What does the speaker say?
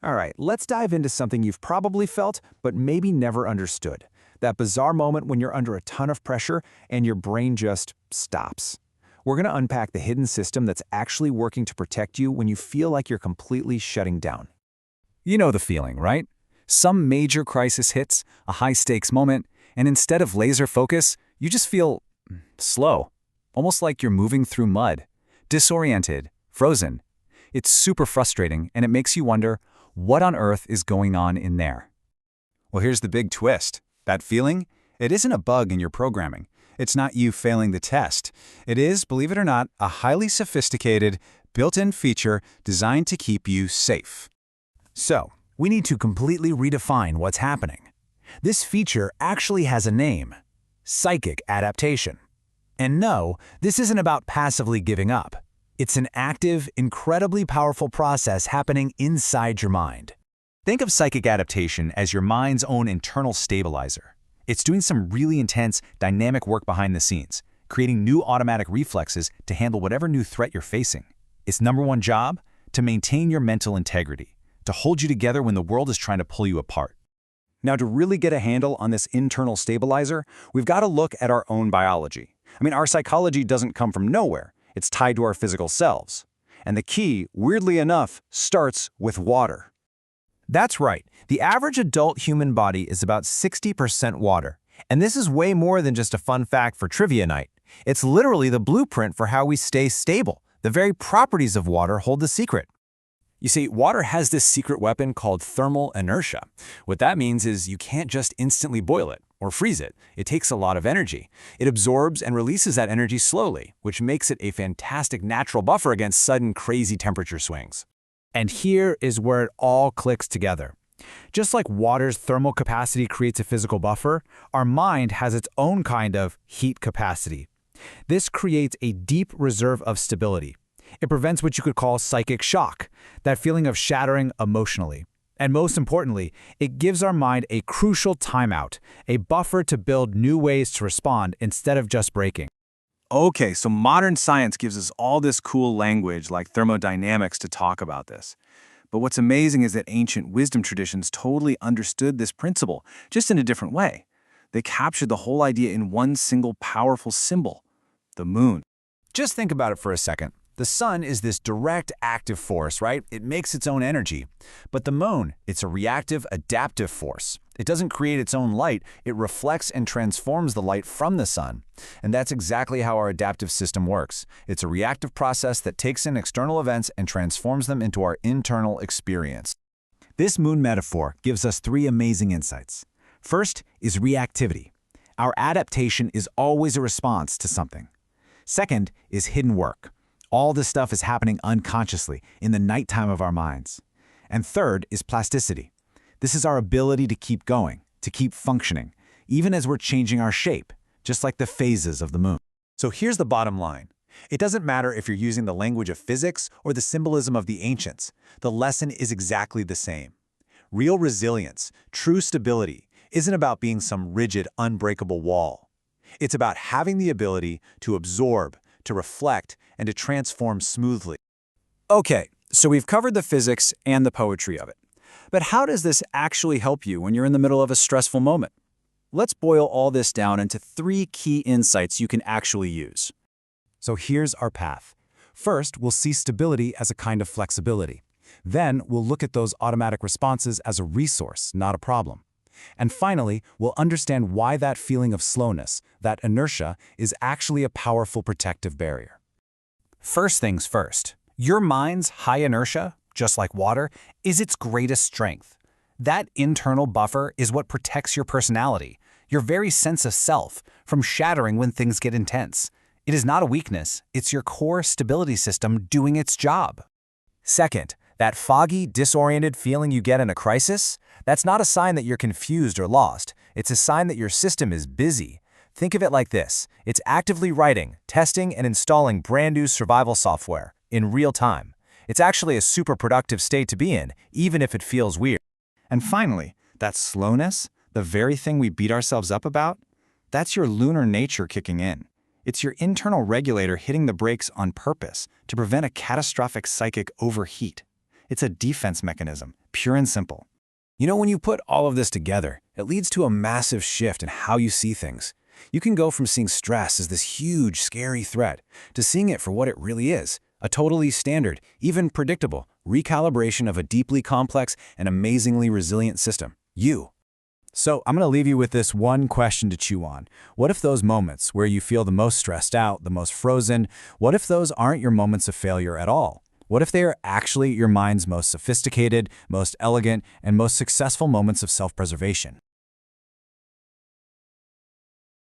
All right, let's dive into something you've probably felt, but maybe never understood. That bizarre moment when you're under a ton of pressure and your brain just stops. We're going to unpack the hidden system that's actually working to protect you when you feel like you're completely shutting down. You know the feeling, right? Some major crisis hits, a high-stakes moment, and instead of laser focus, you just feel slow, almost like you're moving through mud, disoriented, frozen. It's super frustrating, and it makes you wonder, what on earth is going on in there? Well, here's the big twist. That feeling, it isn't a bug in your programming. It's not you failing the test. It is, believe it or not, a highly sophisticated, built-in feature designed to keep you safe. So, we need to completely redefine what's happening. This feature actually has a name: psychic adaptation. And no, this isn't about passively giving up. It's an active, incredibly powerful process happening inside your mind. Think of psychic adaptation as your mind's own internal stabilizer. It's doing some really intense, dynamic work behind the scenes, creating new automatic reflexes to handle whatever new threat you're facing. Its number one job? To maintain your mental integrity, to hold you together when the world is trying to pull you apart. Now, to really get a handle on this internal stabilizer, we've got to look at our own biology. Our psychology doesn't come from nowhere. It's tied to our physical selves. And the key, weirdly enough, starts with water. That's right. The average adult human body is about 60% water. And this is way more than just a fun fact for trivia night. It's literally the blueprint for how we stay stable. The very properties of water hold the secret. You see, water has this secret weapon called thermal inertia. What that means is you can't just instantly boil it or freeze it. It takes a lot of energy. It absorbs and releases that energy slowly, which makes it a fantastic natural buffer against sudden crazy temperature swings. And here is where it all clicks together. Just like water's thermal capacity creates a physical buffer, our mind has its own kind of heat capacity. This creates a deep reserve of stability. It prevents what you could call psychic shock, that feeling of shattering emotionally. And most importantly, it gives our mind a crucial timeout, a buffer to build new ways to respond instead of just breaking. Okay, so modern science gives us all this cool language like thermodynamics to talk about this. But what's amazing is that ancient wisdom traditions totally understood this principle, just in a different way. They captured the whole idea in one single powerful symbol: the moon. Just think about it for a second. The sun is this direct, active force, right? It makes its own energy. But the moon, it's a reactive, adaptive force. It doesn't create its own light. It reflects and transforms the light from the sun. And that's exactly how our adaptive system works. It's a reactive process that takes in external events and transforms them into our internal experience. This moon metaphor gives us three amazing insights. First is reactivity. Our adaptation is always a response to something. Second is hidden work. All this stuff is happening unconsciously in the nighttime of our minds. And third is plasticity. This is our ability to keep going, to keep functioning, even as we're changing our shape, just like the phases of the moon. So here's the bottom line. It doesn't matter if you're using the language of physics or the symbolism of the ancients. The lesson is exactly the same. Real resilience, true stability, isn't about being some rigid, unbreakable wall. It's about having the ability to absorb, to reflect, and to transform smoothly. Okay, so we've covered the physics and the poetry of it. But how does this actually help you when you're in the middle of a stressful moment? Let's boil all this down into three key insights you can actually use. So here's our path. First, we'll see stability as a kind of flexibility. Then, we'll look at those automatic responses as a resource, not a problem. And finally, we'll understand why that feeling of slowness, that inertia, is actually a powerful protective barrier. First things first, your mind's high inertia, just like water, is its greatest strength. That internal buffer is what protects your personality, your very sense of self, from shattering when things get intense. It is not a weakness, it's your core stability system doing its job. Second, that foggy, disoriented feeling you get in a crisis, that's not a sign that you're confused or lost. It's a sign that your system is busy. Think of it like this. It's actively writing, testing, and installing brand new survival software in real time. It's actually a super productive state to be in, even if it feels weird. And finally, that slowness, the very thing we beat ourselves up about, that's your lunar nature kicking in. It's your internal regulator hitting the brakes on purpose to prevent a catastrophic psychic overheat. It's a defense mechanism pure and simple. You know, when you put all of this together, it leads to a massive shift in how you see things. You can go from seeing stress as this huge, scary threat to seeing it for what it really is, a totally standard, even predictable, recalibration of a deeply complex and amazingly resilient system. You. So I'm going to leave you with this one question to chew on. What if those moments where you feel the most stressed out, the most frozen, what if those aren't your moments of failure at all? What if they are actually your mind's most sophisticated, most elegant, and most successful moments of self-preservation?